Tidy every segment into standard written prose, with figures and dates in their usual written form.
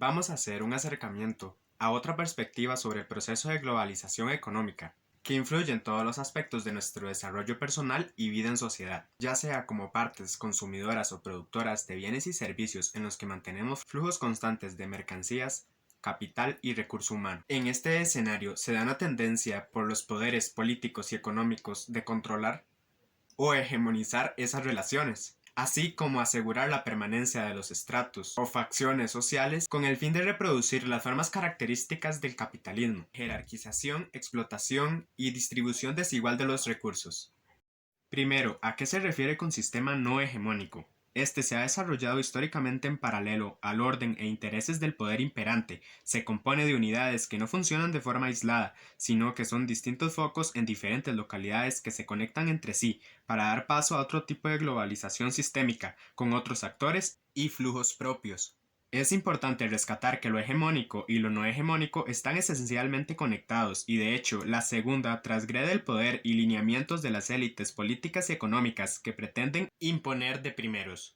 vamos a hacer un acercamiento a otra perspectiva sobre el proceso de globalización económica, que influye en todos los aspectos de nuestro desarrollo personal y vida en sociedad, ya sea como partes consumidoras o productoras de bienes y servicios en los que mantenemos flujos constantes de mercancías, capital y recurso humano. En este escenario se da una tendencia por los poderes políticos y económicos de controlar o hegemonizar esas relaciones, así como asegurar la permanencia de los estratos o facciones sociales con el fin de reproducir las formas características del capitalismo: jerarquización, explotación y distribución desigual de los recursos. Primero, ¿a qué se refiere con sistema no hegemónico? Este se ha desarrollado históricamente en paralelo al orden e intereses del poder imperante. Se compone de unidades que no funcionan de forma aislada, sino que son distintos focos en diferentes localidades que se conectan entre sí para dar paso a otro tipo de globalización sistémica, con otros actores y flujos propios. Es importante rescatar que lo hegemónico y lo no hegemónico están esencialmente conectados y, de hecho, la segunda transgrede el poder y lineamientos de las élites políticas y económicas que pretenden imponer de primeros.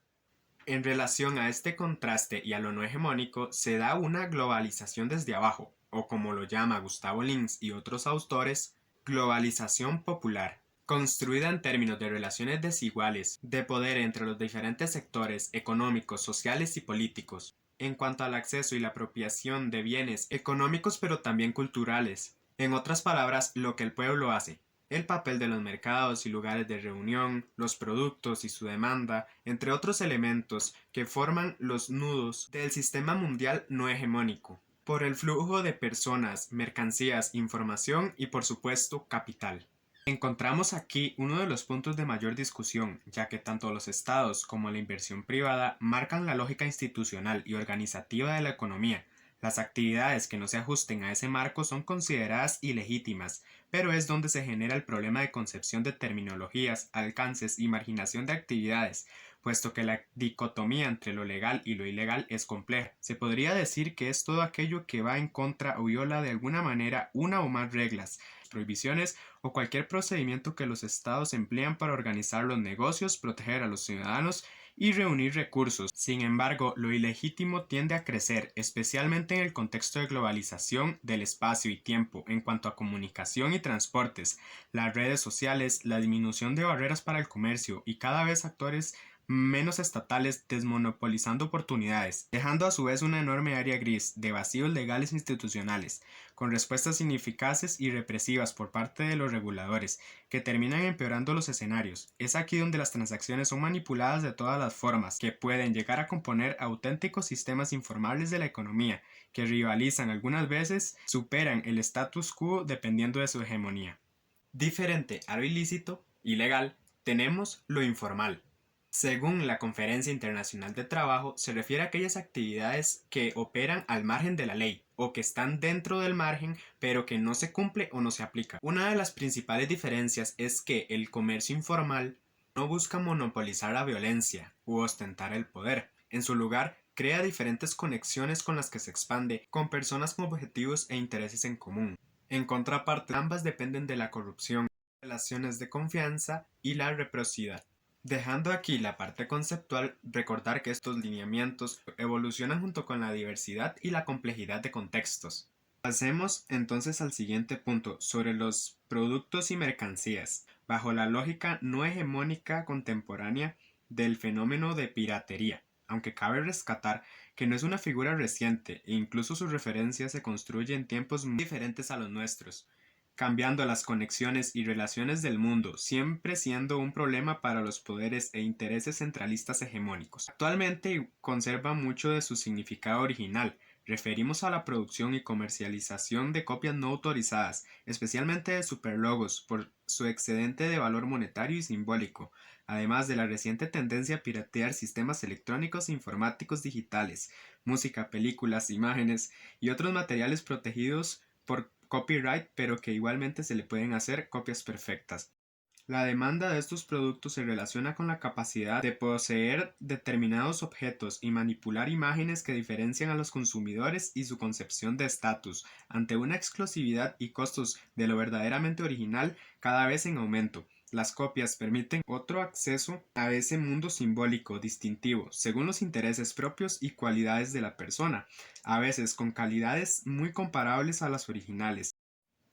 En relación a este contraste y a lo no hegemónico, se da una globalización desde abajo, o como lo llama Gustavo Lins y otros autores, globalización popular, construida en términos de relaciones desiguales de poder entre los diferentes sectores económicos, sociales y políticos, en cuanto al acceso y la apropiación de bienes económicos pero también culturales. En otras palabras, lo que el pueblo hace, el papel de los mercados y lugares de reunión, los productos y su demanda, entre otros elementos que forman los nudos del sistema mundial no hegemónico, por el flujo de personas, mercancías, información y, por supuesto, capital. Encontramos aquí uno de los puntos de mayor discusión, ya que tanto los estados como la inversión privada marcan la lógica institucional y organizativa de la economía. Las actividades que no se ajusten a ese marco son consideradas ilegítimas, pero es donde se genera el problema de concepción de terminologías, alcances y marginación de actividades, puesto que la dicotomía entre lo legal y lo ilegal es compleja. Se podría decir que es todo aquello que va en contra o viola de alguna manera una o más reglas, prohibiciones o cualquier procedimiento que los estados emplean para organizar los negocios, proteger a los ciudadanos y reunir recursos. Sin embargo, lo ilegítimo tiende a crecer, especialmente en el contexto de globalización del espacio y tiempo en cuanto a comunicación y transportes, las redes sociales, la disminución de barreras para el comercio y cada vez actores menos estatales desmonopolizando oportunidades, dejando a su vez una enorme área gris de vacíos legales e institucionales, con respuestas ineficaces y represivas por parte de los reguladores, que terminan empeorando los escenarios. Es aquí donde las transacciones son manipuladas de todas las formas, que pueden llegar a componer auténticos sistemas informales de la economía, que rivalizan algunas veces, superan el status quo dependiendo de su hegemonía. Diferente a lo ilícito, ilegal, tenemos lo informal. Según la Conferencia Internacional de Trabajo, se refiere a aquellas actividades que operan al margen de la ley o que están dentro del margen pero que no se cumple o no se aplica. Una de las principales diferencias es que el comercio informal no busca monopolizar la violencia u ostentar el poder. En su lugar, crea diferentes conexiones con las que se expande, con personas con objetivos e intereses en común. En contraparte, ambas dependen de la corrupción, relaciones de confianza y la reciprocidad. Dejando aquí la parte conceptual, recordar que estos lineamientos evolucionan junto con la diversidad y la complejidad de contextos. Pasemos entonces al siguiente punto, sobre los productos y mercancías, bajo la lógica no hegemónica contemporánea del fenómeno de piratería, aunque cabe rescatar que no es una figura reciente e incluso su referencia se construye en tiempos muy diferentes a los nuestros, cambiando las conexiones y relaciones del mundo, siempre siendo un problema para los poderes e intereses centralistas hegemónicos. Actualmente conserva mucho de su significado original. Referimos a la producción y comercialización de copias no autorizadas, especialmente de superlogos, por su excedente de valor monetario y simbólico, además de la reciente tendencia a piratear sistemas electrónicos e informáticos digitales, música, películas, imágenes y otros materiales protegidos por copyright, pero que igualmente se le pueden hacer copias perfectas. La demanda de estos productos se relaciona con la capacidad de poseer determinados objetos y manipular imágenes que diferencian a los consumidores y su concepción de estatus, ante una exclusividad y costos de lo verdaderamente original cada vez en aumento. las copias permiten otro acceso a ese mundo simbólico distintivo, según los intereses propios y cualidades de la persona, a veces con calidades muy comparables a las originales.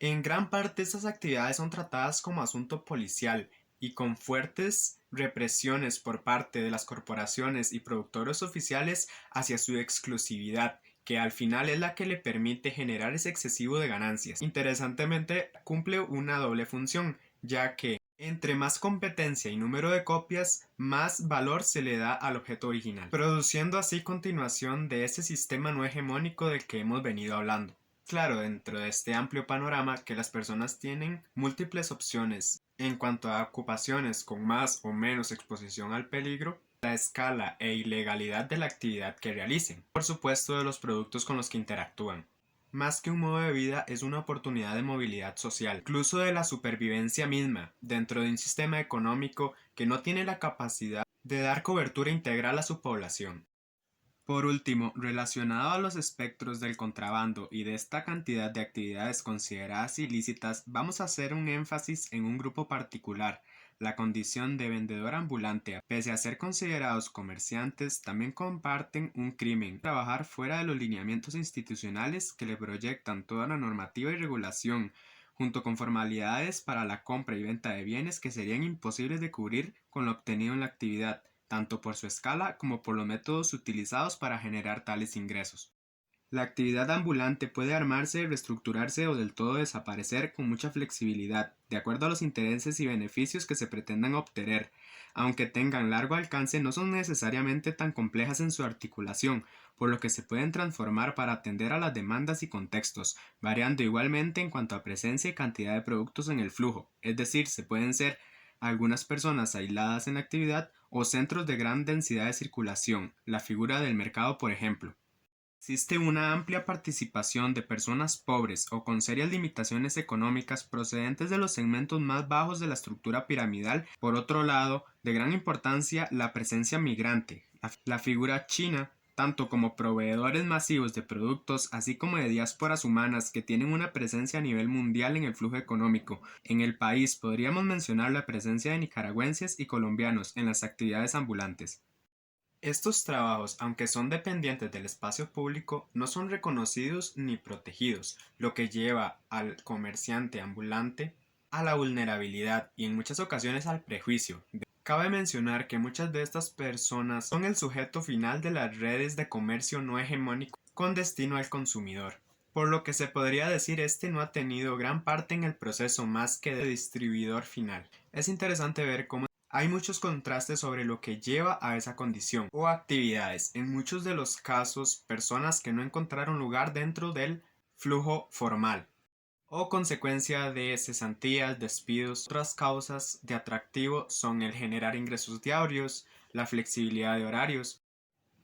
En gran parte estas actividades son tratadas como asunto policial y con fuertes represiones por parte de las corporaciones y productores oficiales hacia su exclusividad, que al final es la que le permite generar ese excesivo de ganancias. Interesantemente, cumple una doble función, ya que entre más competencia y número de copias, más valor se le da al objeto original, produciendo así continuación de ese sistema no hegemónico del que hemos venido hablando. Claro, dentro de este amplio panorama que las personas tienen múltiples opciones en cuanto a ocupaciones con más o menos exposición al peligro, la escala e ilegalidad de la actividad que realicen, por supuesto de los productos con los que interactúan. Más que un modo de vida es una oportunidad de movilidad social, incluso de la supervivencia misma, dentro de un sistema económico que no tiene la capacidad de dar cobertura integral a su población. Por último, relacionado a los espectros del contrabando y de esta cantidad de actividades consideradas ilícitas, vamos a hacer un énfasis en un grupo particular, la condición de vendedor ambulante. Pese a ser considerados comerciantes, también comparten un crimen, trabajar fuera de los lineamientos institucionales que le proyectan toda la normativa y regulación, junto con formalidades para la compra y venta de bienes que serían imposibles de cubrir con lo obtenido en la actividad, tanto por su escala como por los métodos utilizados para generar tales ingresos. La actividad ambulante puede armarse, reestructurarse o del todo desaparecer con mucha flexibilidad, de acuerdo a los intereses y beneficios que se pretendan obtener. Aunque tengan largo alcance, no son necesariamente tan complejas en su articulación, por lo que se pueden transformar para atender a las demandas y contextos, variando igualmente en cuanto a presencia y cantidad de productos en el flujo, es decir, se pueden ser algunas personas aisladas en la actividad o centros de gran densidad de circulación, la figura del mercado por ejemplo. Existe una amplia participación de personas pobres o con serias limitaciones económicas procedentes de los segmentos más bajos de la estructura piramidal. Por otro lado, de gran importancia la presencia migrante, la figura china, tanto como proveedores masivos de productos, así como de diásporas humanas que tienen una presencia a nivel mundial en el flujo económico. En el país podríamos mencionar la presencia de nicaragüenses y colombianos en las actividades ambulantes. Estos trabajos, aunque son dependientes del espacio público, no son reconocidos ni protegidos, lo que lleva al comerciante ambulante a la vulnerabilidad y en muchas ocasiones al prejuicio. Cabe mencionar que muchas de estas personas son el sujeto final de las redes de comercio no hegemónico con destino al consumidor, por lo que se podría decir este no ha tenido gran parte en el proceso más que de distribuidor final. Es interesante ver cómo hay muchos contrastes sobre lo que lleva a esa condición o actividades. En muchos de los casos, personas que no encontraron lugar dentro del flujo formal o consecuencia de cesantías, despidos. Otras causas de atractivo son el generar ingresos diarios, la flexibilidad de horarios,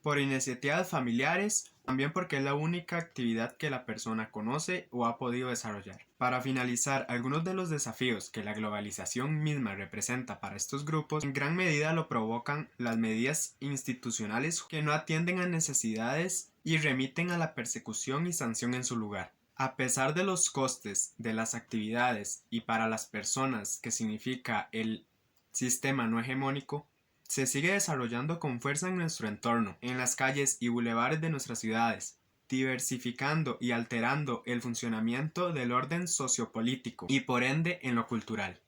por iniciativas familiares, también porque es la única actividad que la persona conoce o ha podido desarrollar. Para finalizar, algunos de los desafíos que la globalización misma representa para estos grupos en gran medida lo provocan las medidas institucionales que no atienden a necesidades y remiten a la persecución y sanción en su lugar. A pesar de los costes de las actividades y para las personas que significa el sistema no hegemónico, se sigue desarrollando con fuerza en nuestro entorno, en las calles y bulevares de nuestras ciudades, diversificando y alterando el funcionamiento del orden sociopolítico y por ende en lo cultural.